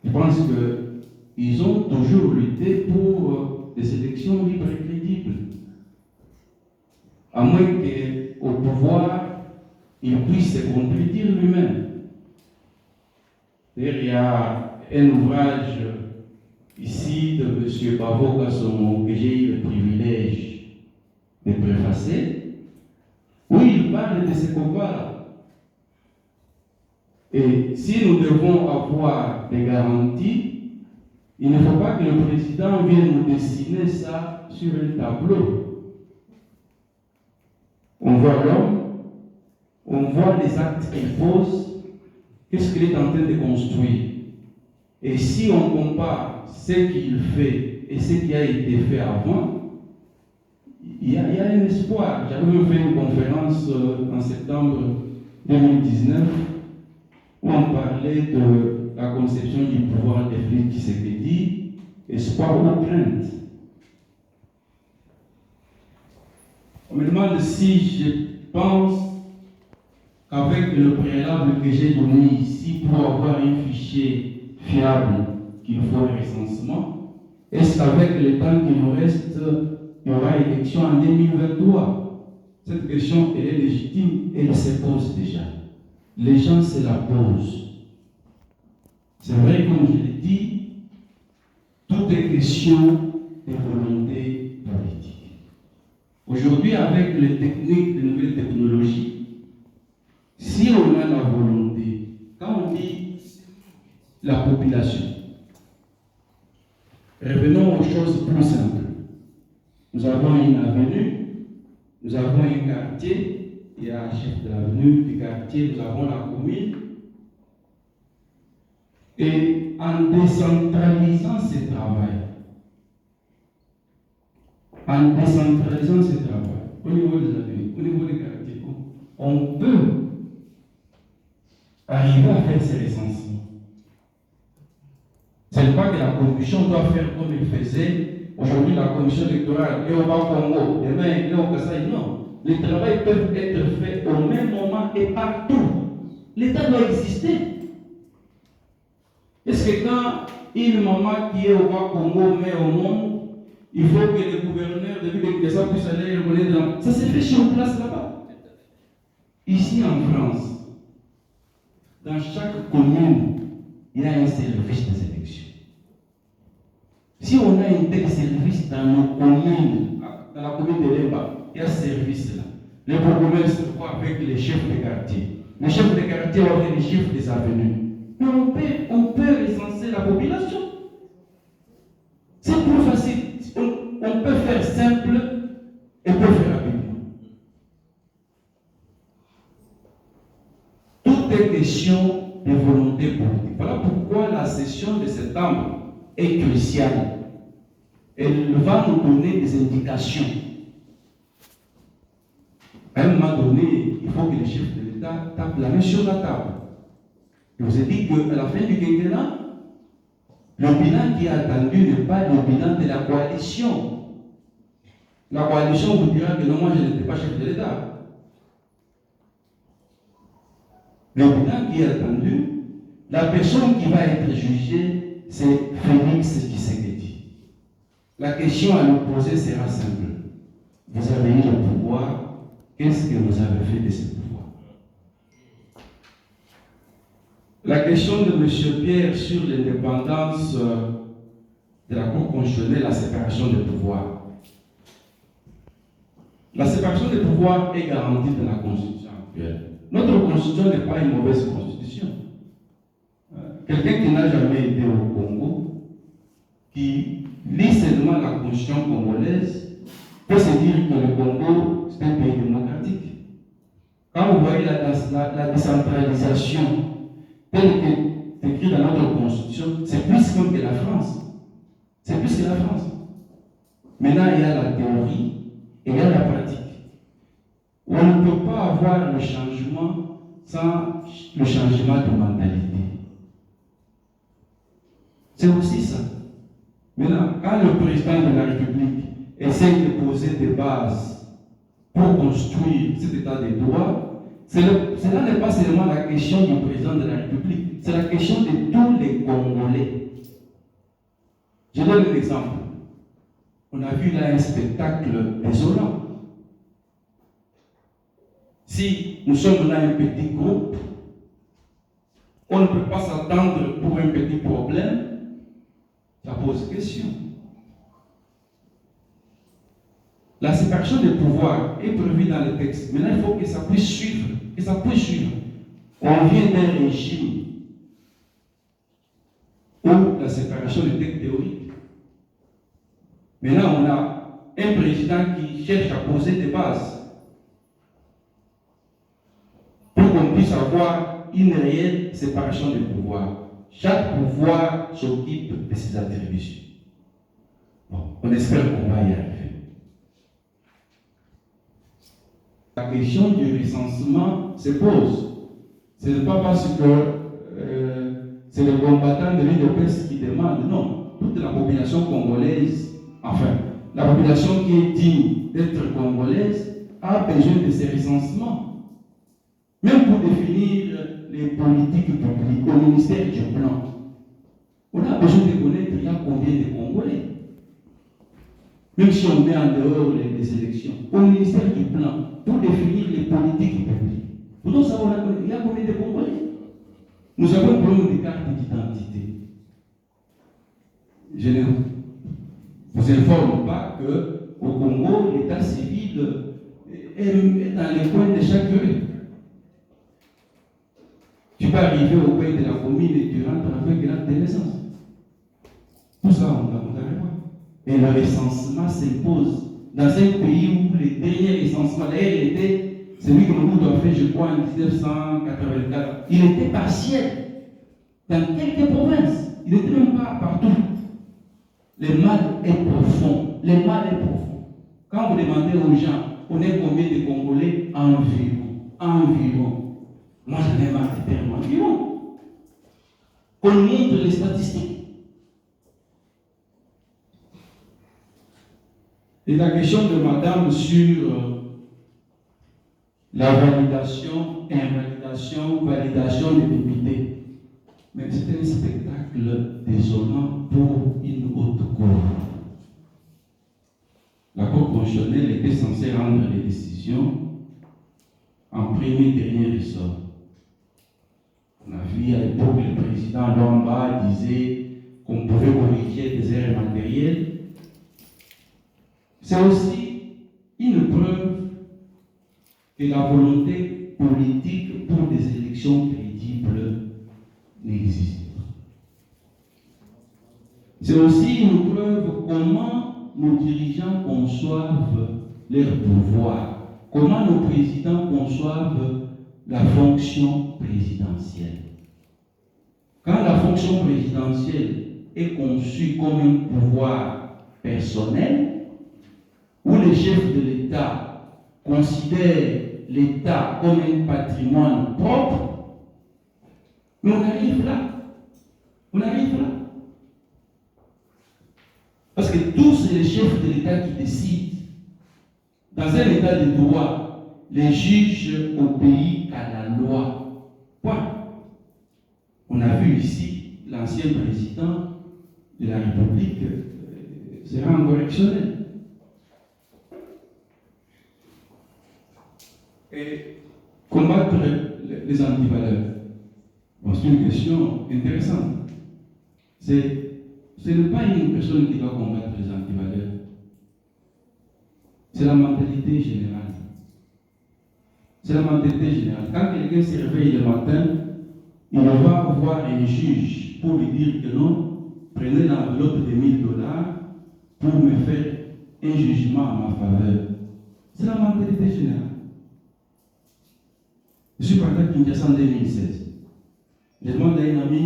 Je pense qu'ils ont toujours lutté pour des élections libres et crédibles. À moins qu'au pouvoir, il puisse se contredire lui-même. D'ailleurs, il y a un ouvrage ici de M. Bavo Kassomo que j'ai eu le privilège de préfacer, où il parle de ce combat-là. Et si nous devons avoir des garanties, il ne faut pas que le président vienne nous dessiner ça sur un tableau. On voit l'homme, on voit les actes qu'il pose, qu'est-ce qu'il est en train de construire. Et si on compare ce qu'il fait et ce qui a été fait avant, il y a un espoir. J'avais même fait une conférence en septembre 2019 où on parlait de la conception du pouvoir de Félix Tshisekedi, espoir ou crainte. On me demande si je pense qu'avec le préalable que j'ai donné ici pour avoir un fichier fiable qu'il faut un recensement, est-ce qu'avec le temps qu'il nous reste, il y aura élection en 2023? Cette question, elle est légitime, elle se pose déjà. Les gens se la posent. C'est vrai, comme je l'ai dit, tout est question de volonté politique. Aujourd'hui, avec les techniques, les nouvelles technologies, si on a la volonté, quand on dit la population, revenons aux choses plus simples. Nous avons une avenue, nous avons un quartier, il y a un chef de l'avenue, du quartier, nous avons la commune. Et en décentralisant ce travail, au niveau des avenues, au niveau des quartiers, on peut arriver à faire ces recensements. Ce n'est pas que la commission doit faire comme il faisait aujourd'hui la commission électorale et au Bas-Congo, demain et au Kassai. Non. Les travaux peuvent être faits au même moment et partout. L'État doit exister. Est-ce que quand une maman qui est au Bas-Congo met au monde, il faut que le gouverneur de Kinshasa puisse aller reconnaître dans... Ça s'est fait sur place là-bas. Ici en France, dans chaque commune, il y a un service des élections. Si on a un tel service dans nos communes, dans la commune de Lemba, il y a ce service-là. Les bourgmestres voient avec les chefs de quartier. Les chefs de quartier ont les chefs des avenues. Mais on peut recenser la population. C'est plus facile. On peut faire simple et peut faire rapidement. Tout est question de volonté politique. Voilà pourquoi la session de septembre est cruciale. Elle va nous donner des indications. À un moment donné, il faut que les chefs de l'État tapent la main sur la table. Je vous ai dit qu'à la fin du quinquennat, le bilan qui est attendu n'est pas le bilan de la coalition. La coalition vous dira que non, moi je n'étais pas chef de l'État. Le bilan qui est attendu, la personne qui va être jugée, c'est Félix Tshisekedi. La question à nous poser sera simple. Vous avez eu le pouvoir, qu'est-ce que vous avez fait de ce pouvoir? La question de M. Pierre sur l'indépendance de la Cour constitutionnelle, la séparation des pouvoirs. La séparation des pouvoirs est garantie dans la Constitution actuelle. Notre Constitution n'est pas une mauvaise Constitution. Quelqu'un qui n'a jamais été au Congo, qui lit seulement la Constitution congolaise, peut se dire que le Congo, c'est un pays démocratique. Quand vous voyez la décentralisation telle que c'est écrit dans notre Constitution, c'est plus comme que la France. C'est plus que la France. Maintenant, il y a la théorie et il y a la pratique. On ne peut pas avoir le changement sans le changement de mentalité. C'est aussi ça. Maintenant, quand le président de la République essaie de poser des bases pour construire cet état de droit, cela n'est pas seulement la question du président de la République, c'est la question de tous les Congolais. Je donne un exemple. On a vu là un spectacle désolant. Si nous sommes là un petit groupe, on ne peut pas s'attendre pour un petit problème, ça pose question. La séparation des pouvoirs est prévue dans le texte. Maintenant, il faut que ça puisse suivre. On vient d'un régime où la séparation était théorique. Maintenant, on a un président qui cherche à poser des bases pour qu'on puisse avoir une réelle séparation des pouvoirs. Chaque pouvoir s'occupe de ses attributions. Bon, on espère qu'on va y arriver. La question du recensement se pose. Ce n'est pas parce que c'est les combattants de l'UDPS qui demandent, non. Toute la population congolaise, enfin, la population qui est digne d'être congolaise a besoin de ces recensements. Même pour définir les politiques publiques au ministère du Plan, on a besoin de connaître il y a combien de Congolais. Même si on met en dehors les élections, au ministère du Plan, pour définir les politiques publiques. Vous devez savoir il y a combien de Congolais. Nous avons un problème de carte d'identité. Je ne vous informe pas qu'au Congo, l'état civil est dans les coins de chaque rue. Tu peux arriver au coin de la commune et tu rentres avec l'acte de naissance. Tout ça, on va voir. Et le recensement s'impose dans un pays où les derniers recensements, d'ailleurs, il était, celui que nous avons fait, je crois, en 1984, il était partiel dans quelques provinces. Il n'était même pas partout. Le mal est profond. Le mal est profond. Quand vous demandez aux gens, on est combien de Congolais? Environ. Moi, j'en ai marre de terme environ. On montre les statistiques. Et la question de madame sur la validation, invalidation, validation des députés. Mais c'est un spectacle désolant pour une haute cour. La Cour constitutionnelle était censée rendre les décisions en premier dernier ressort. On a vu à l'époque le président Lomba disait qu'on pouvait corriger des erreurs matérielles. C'est aussi une preuve que la volonté politique pour des élections crédibles n'existe pas. C'est aussi une preuve comment nos dirigeants conçoivent leur pouvoir, comment nos présidents conçoivent la fonction présidentielle. Quand la fonction présidentielle est conçue comme un pouvoir personnel, où les chefs de l'État considèrent l'État comme un patrimoine propre, mais on arrive là. Parce que tous les chefs de l'État qui décident, dans un État de droit, les juges obéissent à la loi. Point. On a vu ici l'ancien président de la République se rend correctionnel. Et combattre les antivaleurs. Bon, c'est une question intéressante. Ce n'est pas une personne qui va combattre les antivaleurs. C'est la mentalité générale. Quand quelqu'un se réveille le matin, il va voir un juge pour lui dire que non, prenez l'enveloppe de $1000 pour me faire un jugement à ma faveur. C'est la mentalité générale. Je suis parti à Kinshasa en 2016. Je demande à un ami,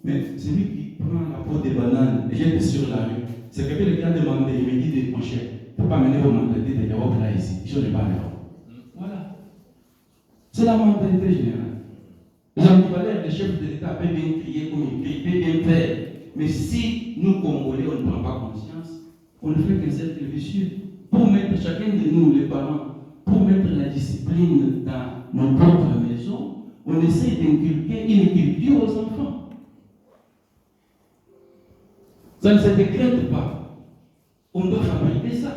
mais c'est lui qui prend la peau des bananes et jette sur la rue. C'est quelqu'un qui a demandé, il me dit, mon cher, il ne faut pas mener vos mentalités de l'Europe là ici. Ils sont des pas l'Europe. Voilà. C'est la mentalité générale. Les antivaleurs, les chefs de l'État peuvent bien crier comme ils crient, peuvent bien faire. Mais si nous, Congolais, on ne prend pas conscience, on ne fait qu'un cercle vicieux. Pour mettre chacun de nous, les parents, pour mettre la discipline dans nos propres maisons, on essaie d'inculquer une culture aux enfants. Vous Ça ne se décrète pas. On doit fabriquer ça.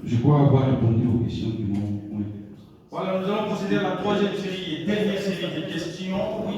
Je crois avoir répondu aux questions qui m'ont été posées. Voilà, nous allons procéder à la troisième série et dernière série de questions. Oui.